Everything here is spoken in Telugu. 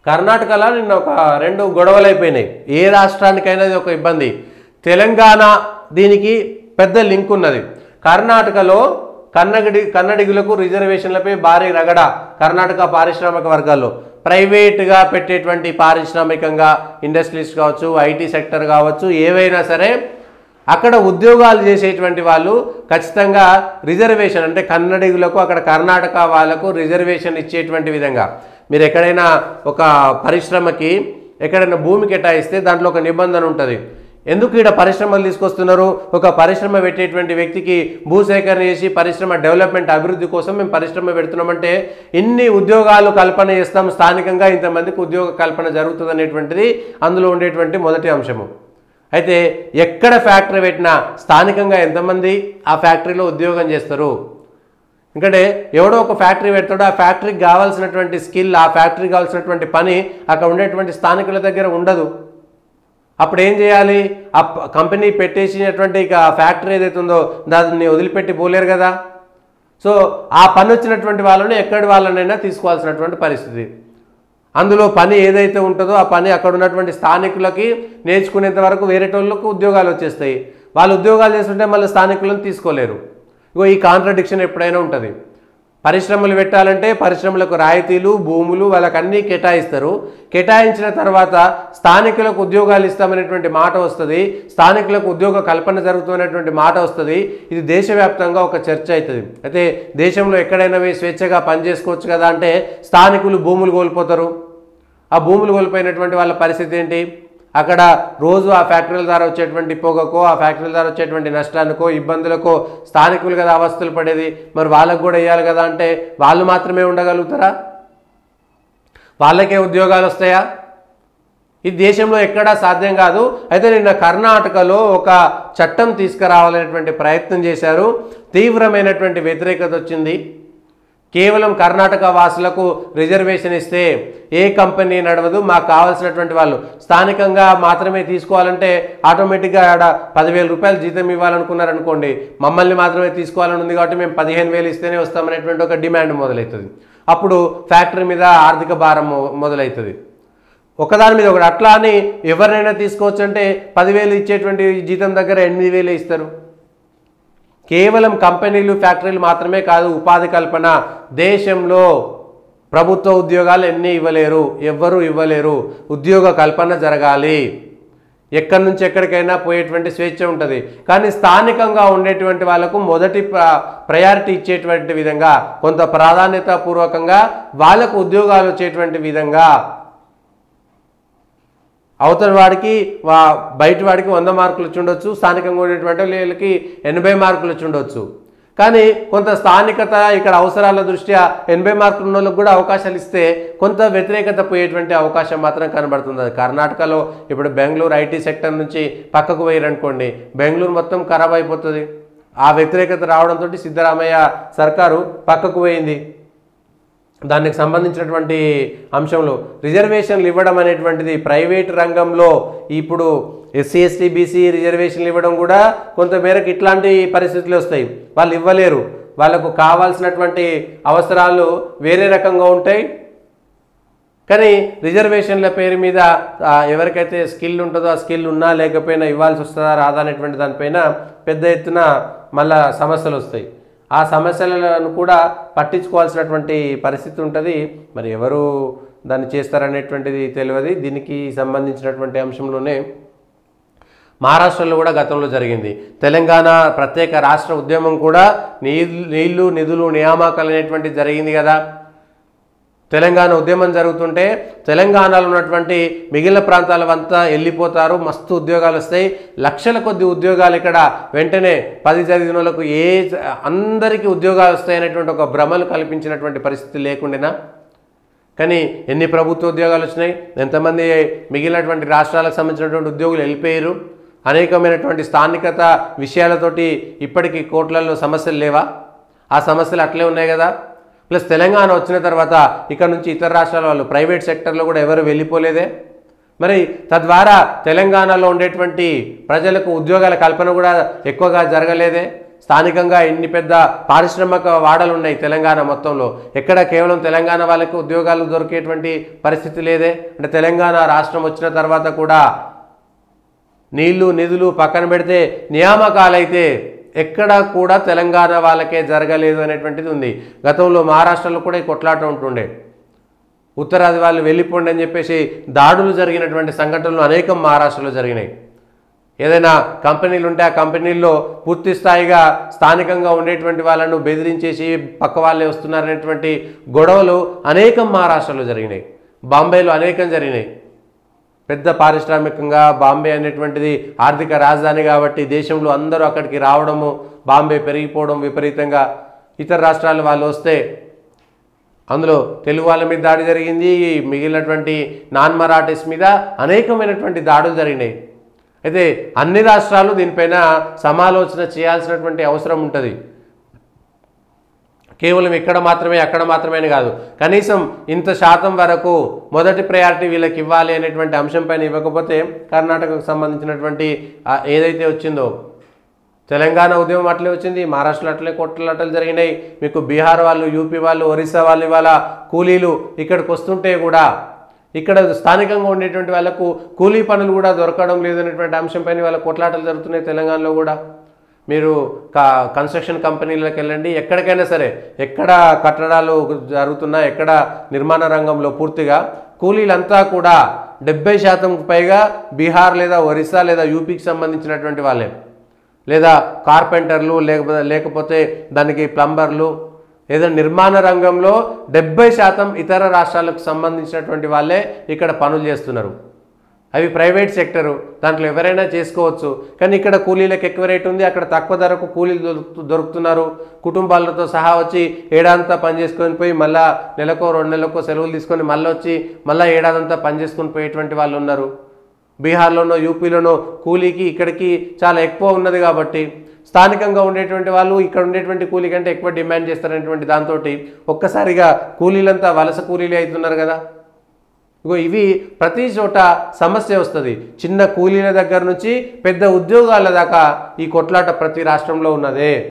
కర్ణాటకలో నిన్న ఒక 2 గొడవలు అయిపోయినాయి. ఏ రాష్ట్రానికైనా ఇది ఒక ఇబ్బంది. తెలంగాణ దీనికి పెద్ద లింక్ ఉన్నది. కర్ణాటకలో కన్నడిగులకు రిజర్వేషన్లపై భారీ రగడ. కర్ణాటక పారిశ్రామిక వర్గాల్లో ప్రైవేట్గా పెట్టేటువంటి పారిశ్రామికంగా ఇండస్ట్రీస్ కావచ్చు, ఐటీ సెక్టర్ కావచ్చు, ఏవైనా సరే అక్కడ ఉద్యోగాలు చేసేటువంటి వాళ్ళు ఖచ్చితంగా రిజర్వేషన్ అంటే కన్నడిగులకు అక్కడ కర్ణాటక వాళ్ళకు రిజర్వేషన్ ఇచ్చేటువంటి విధంగా మీరు ఎక్కడైనా ఒక పరిశ్రమకి ఎక్కడైనా భూమి కేటాయిస్తే దాంట్లో ఒక నిబంధన ఉంటుంది. ఎందుకు ఇక్కడ పరిశ్రమలు తీసుకొస్తున్నారు? ఒక పరిశ్రమ పెట్టేటువంటి వ్యక్తికి భూసేకరణ చేసి పరిశ్రమ డెవలప్మెంట్ అభివృద్ధి కోసం మేము పరిశ్రమ పెడుతున్నామంటే ఇన్ని ఉద్యోగాలు కల్పన చేస్తాం, స్థానికంగా ఇంతమందికి ఉద్యోగ కల్పన జరుగుతుంది అనేటువంటిది అందులో ఉండేటువంటి మొదటి అంశము. అయితే ఎక్కడ ఫ్యాక్టరీ పెట్టినా స్థానికంగా ఎంతమంది ఆ ఫ్యాక్టరీలో ఉద్యోగం చేస్తారు? ఎందుకంటే ఎవడో ఒక ఫ్యాక్టరీ పెడతాడో ఆ ఫ్యాక్టరీకి కావాల్సినటువంటి స్కిల్, ఆ ఫ్యాక్టరీకి కావాల్సినటువంటి పని అక్కడ ఉండేటువంటి స్థానికుల దగ్గర ఉండదు. అప్పుడు ఏం చేయాలి? ఆ కంపెనీ పెట్టేసినటువంటి ఫ్యాక్టరీ ఏదైతే ఉందో దాన్ని వదిలిపెట్టి పోలేరు కదా. సో ఆ పని వచ్చినటువంటి వాళ్ళని ఎక్కడి వాళ్ళనైనా తీసుకోవాల్సినటువంటి పరిస్థితి. అందులో పని ఏదైతే ఉంటుందో ఆ పని అక్కడ ఉన్నటువంటి స్థానికులకి నేర్చుకునేంత వరకు వేరేటోళ్ళకు ఉద్యోగాలు వచ్చేస్తాయి. వాళ్ళు ఉద్యోగాలు చేస్తుంటే మళ్ళీ స్థానికులను తీసుకోలేరు. ఇగో ఈ కాంట్రడిక్షన్ ఎప్పుడైనా ఉంటుంది. పరిశ్రమలు పెట్టాలంటే పరిశ్రమలకు రాయితీలు, భూములు వాళ్ళకి అన్నీ కేటాయిస్తారు. కేటాయించిన తర్వాత స్థానికులకు ఉద్యోగాలు ఇస్తామనేటువంటి మాట వస్తుంది, స్థానికులకు ఉద్యోగ కల్పన జరుగుతున్నటువంటి మాట వస్తుంది. ఇది దేశవ్యాప్తంగా ఒక చర్చ అవుతుంది. అయితే దేశంలో ఎక్కడైనా స్వేచ్ఛగా పనిచేసుకోవచ్చు కదా అంటే స్థానికులు భూములు కోల్పోతారు. ఆ భూములు కోల్పోయినటువంటి వాళ్ళ పరిస్థితి ఏంటి? అక్కడ రోజు ఆ ఫ్యాక్టరీల ద్వారా వచ్చేటువంటి పొగకో, ఆ ఫ్యాక్టరీల ద్వారా వచ్చేటువంటి నష్టానికో, ఇబ్బందులకో స్థానికులు కదా అవస్థలు పడేది. మరి వాళ్ళకు కూడా వేయాలి కదా అంటే వాళ్ళు మాత్రమే ఉండగలుగుతారా? వాళ్ళకే ఉద్యోగాలు వస్తాయా? ఇది దేశంలో ఎక్కడా సాధ్యం కాదు. అయితే నిన్న కర్ణాటకలో ఒక చట్టం తీసుకురావాలనేటువంటి ప్రయత్నం చేశారు. తీవ్రమైనటువంటి వ్యతిరేకత వచ్చింది. కేవలం కర్ణాటక వాసులకు రిజర్వేషన్ ఇస్తే ఏ కంపెనీ నడవదు, మాకు కావాల్సినటువంటి వాళ్ళు స్థానికంగా మాత్రమే తీసుకోవాలంటే ఆటోమేటిక్గా ఆడ 10,000 రూపాయలు జీతం ఇవ్వాలనుకున్నారనుకోండి, మమ్మల్ని మాత్రమే తీసుకోవాలని ఉంది కాబట్టి మేము 15,000 ఇస్తేనే వస్తామనేటువంటి ఒక డిమాండ్ మొదలవుతుంది. అప్పుడు ఫ్యాక్టరీ మీద ఆర్థిక భారం మొదలవుతుంది. ఒకదాని మీద ఒకటి. అట్లా అని ఎవరినైనా తీసుకోవచ్చు అంటే 10,000 ఇచ్చేటువంటి జీతం దగ్గర 8,000 ఇస్తారు. కేవలం కంపెనీలు, ఫ్యాక్టరీలు మాత్రమే కాదు, ఉపాధి కల్పన దేశంలో ప్రభుత్వ ఉద్యోగాలు ఎన్ని ఇవ్వలేరు, ఎవ్వరూ ఇవ్వలేరు. ఉద్యోగ కల్పన జరగాలి. ఎక్కడి నుంచి ఎక్కడికైనా పోయేటువంటి స్వేచ్ఛ ఉంటుంది. కానీ స్థానికంగా ఉండేటువంటి వాళ్ళకు మొదటి ప్రయారిటీ ఇచ్చేటువంటి విధంగా, కొంత ప్రాధాన్యత పూర్వకంగా వాళ్ళకు ఉద్యోగాలు వచ్చేటువంటి విధంగా, అవతల వాడికి బయట వాడికి 100 మార్కులు వచ్చి ఉండొచ్చు, స్థానికంగా ఉండేటువంటి వాళ్ళకి 80 మార్కులు వచ్చి ఉండొచ్చు. కానీ కొంత స్థానికత ఇక్కడ అవసరాల దృష్ట్యా 80 మార్కులు ఉన్న వాళ్ళకి కూడా అవకాశాలు ఇస్తే కొంత వ్యతిరేకత పోయేటువంటి అవకాశం మాత్రం కనబడుతుంది. కర్ణాటకలో ఇప్పుడు బెంగళూరు ఐటీ సెక్టర్ నుంచి పక్కకు పోయారనుకోండి, బెంగళూరు మొత్తం ఖరాబ్ అయిపోతుంది. ఆ వ్యతిరేకత రావడంతో సిద్ధరామయ్య సర్కారు పక్కకు పోయింది. దానికి సంబంధించినటువంటి అంశంలో రిజర్వేషన్లు ఇవ్వడం అనేటువంటిది ప్రైవేట్ రంగంలో ఇప్పుడు ఎస్సీ ఎస్టీ బీసీ రిజర్వేషన్లు ఇవ్వడం కూడా కొంతమేరకు ఇట్లాంటి పరిస్థితులు వస్తాయి. వాళ్ళు ఇవ్వలేరు. వాళ్ళకు కావాల్సినటువంటి అవసరాలు వేరే రకంగా ఉంటాయి. కానీ రిజర్వేషన్ల పేరు మీద ఎవరికైతే స్కిల్ ఉంటుందో ఆ స్కిల్ ఉన్నా లేకపోయినా ఇవ్వాల్సి వస్తుందా రాదా అనేటువంటి దానిపైన పెద్ద ఎత్తున మళ్ళా సమస్యలు వస్తాయి. ఆ సమస్యలను కూడా పట్టించుకోవాల్సినటువంటి పరిస్థితి ఉంటుంది. మరి ఎవరు దాన్ని చేస్తారనేటువంటిది తెలియదు. దీనికి సంబంధించినటువంటి అంశంలోనే మహారాష్ట్రలో కూడా గతంలో జరిగింది. తెలంగాణ ప్రత్యేక రాష్ట్ర ఉద్యమం కూడా నీళ్లు నిధులు నియామకాలు అనేటువంటి జరిగింది కదా. తెలంగాణ ఉద్యమం జరుగుతుంటే తెలంగాణలో ఉన్నటువంటి మిగిలిన ప్రాంతాలవంతా వెళ్ళిపోతారు, మస్తు ఉద్యోగాలు వస్తాయి, లక్షల కొద్ది ఉద్యోగాలు ఇక్కడ వెంటనే 10 చదివిన వాళ్ళకు అందరికీ ఉద్యోగాలు వస్తాయనేటువంటి ఒక భ్రమలు కల్పించినటువంటి పరిస్థితి లేకుండా. కానీ ఎన్ని ప్రభుత్వ ఉద్యోగాలు వచ్చినాయి, ఎంతమంది మిగిలినటువంటి రాష్ట్రాలకు సంబంధించినటువంటి ఉద్యోగులు వెళ్ళిపోయారు. అనేకమైనటువంటి స్థానికత విషయాలతోటి ఇప్పటికీ కోట్లలో సమస్యలు లేవా? ఆ సమస్యలు అట్లే ఉన్నాయి కదా. ప్లస్ తెలంగాణ వచ్చిన తర్వాత ఇక్కడ నుంచి ఇతర రాష్ట్రాల వాళ్ళు ప్రైవేట్ సెక్టర్లో కూడా ఎవరు వెళ్ళిపోలేదే. మరి తద్వారా తెలంగాణలో ఉండేటువంటి ప్రజలకు ఉద్యోగాల కల్పన కూడా ఎక్కువగా జరగలేదే. స్థానికంగా ఇన్ని పెద్ద పారిశ్రామిక వాడలు ఉన్నాయి తెలంగాణ మొత్తంలో. ఎక్కడ కేవలం తెలంగాణ వాళ్ళకి ఉద్యోగాలు దొరికేటువంటి పరిస్థితి లేదే. అంటే తెలంగాణ రాష్ట్రం వచ్చిన తర్వాత కూడా నీళ్లు నిధులు పక్కన పెడితే నియామకాలైతే ఎక్కడ కూడా తెలంగాణ వాళ్ళకే జరగలేదు అనేటువంటిది ఉంది. గతంలో మహారాష్ట్రలో కూడా ఈ కొట్లాట ఉంటుండే. ఉత్తరాది వాళ్ళు వెళ్ళిపోండి అని చెప్పేసి దాడులు జరిగినటువంటి సంఘటనలు అనేకం మహారాష్ట్రలో జరిగినాయి. ఏదైనా కంపెనీలు ఉంటే ఆ కంపెనీల్లో పూర్తి స్థాయిగా స్థానికంగా ఉండేటువంటి వాళ్ళను బెదిరించేసి పక్క వాళ్ళే వస్తున్నారనేటువంటి గొడవలు అనేకం మహారాష్ట్రలో జరిగినాయి. బాంబేలో అనేకం జరిగినాయి. పెద్ద పారిశ్రామికంగా బాంబే అనేటువంటిది ఆర్థిక రాజధాని కాబట్టి దేశంలో అందరూ అక్కడికి రావడము, బాంబే పెరిగిపోవడం విపరీతంగా. ఇతర రాష్ట్రాల వాళ్ళు వస్తే అందులో తెలుగు వాళ్ళ మీద దాడి జరిగింది, మిగిలినటువంటి నాన్ మరాఠీస్ మీద అనేకమైనటువంటి దాడులు జరిగినాయి. అయితే అన్ని రాష్ట్రాలు దీనిపైన సమాలోచన చేయాల్సినటువంటి అవసరం ఉంటుంది. కేవలం ఇక్కడ మాత్రమే అక్కడ మాత్రమే అని కాదు, కనీసం ఇంత శాతం వరకు మొదటి ప్రయారిటీ వీళ్ళకి ఇవ్వాలి అనేటువంటి అంశం పైన ఇవ్వకపోతే కర్ణాటకకు సంబంధించినటువంటి ఏదైతే వచ్చిందో తెలంగాణ ఉద్యమం అట్లే వచ్చింది, మహారాష్ట్రలో అట్లే కొట్లాటలు జరిగినాయి. మీకు బీహార్ వాళ్ళు, యూపీ వాళ్ళు, ఒరిస్సా వాళ్ళు ఇవాళ కూలీలు ఇక్కడికి వస్తుంటే కూడా ఇక్కడ స్థానికంగా ఉండేటువంటి వాళ్ళకు కూలీ పనులు కూడా దొరకడం లేదనేటువంటి అంశంపైన వాళ్ళ కొట్లాటలు జరుగుతున్నాయి తెలంగాణలో కూడా. మీరు కన్స్ట్రక్షన్ కంపెనీలకు వెళ్ళండి, ఎక్కడికైనా సరే, ఎక్కడ కట్టడాలు జరుగుతున్నా, ఎక్కడ నిర్మాణ రంగంలో పూర్తిగా కూలీలంతా కూడా 70% పైగా బీహార్ లేదా ఒరిస్సా లేదా యూపీకి సంబంధించినటువంటి వాళ్ళే, లేదా కార్పెంటర్లు, లేకపోతే దానికి ప్లంబర్లు, ఏదైనా నిర్మాణ రంగంలో 70% ఇతర రాష్ట్రాలకు సంబంధించినటువంటి వాళ్ళే ఇక్కడ పనులు చేస్తున్నారు. అవి ప్రైవేట్ సెక్టరు, దాంట్లో ఎవరైనా చేసుకోవచ్చు. కానీ ఇక్కడ కూలీలకు ఎక్కువ రేటు ఉంది, అక్కడ తక్కువ ధరకు కూలీలు దొరుకుతున్నారు. కుటుంబాలతో సహా వచ్చి ఏడాదంతా పని చేసుకొని పోయి మళ్ళీ నెలకో 2 నెలలకో సెలవులు తీసుకొని మళ్ళీ వచ్చి మళ్ళీ ఏడాదంతా పని చేసుకొని పోయేటువంటి వాళ్ళు ఉన్నారు. బీహార్లోనో యూపీలోనో కూలీకి ఇక్కడికి చాలా ఎక్కువ ఉన్నది కాబట్టి స్థానికంగా ఉండేటువంటి వాళ్ళు ఇక్కడ ఉండేటువంటి కూలీ కంటే ఎక్కువ డిమాండ్ చేస్తారనేటువంటి దాంతో ఒక్కసారిగా కూలీలంతా వలస కూలీలే అవుతున్నారు కదా. ఇగో ఇవి ప్రతి చోట సమస్య వస్తుంది. చిన్న కూలీల దగ్గర నుంచి పెద్ద ఉద్యోగాల దాకా ఈ కొట్లాట ప్రతి రాష్ట్రంలో ఉన్నదే.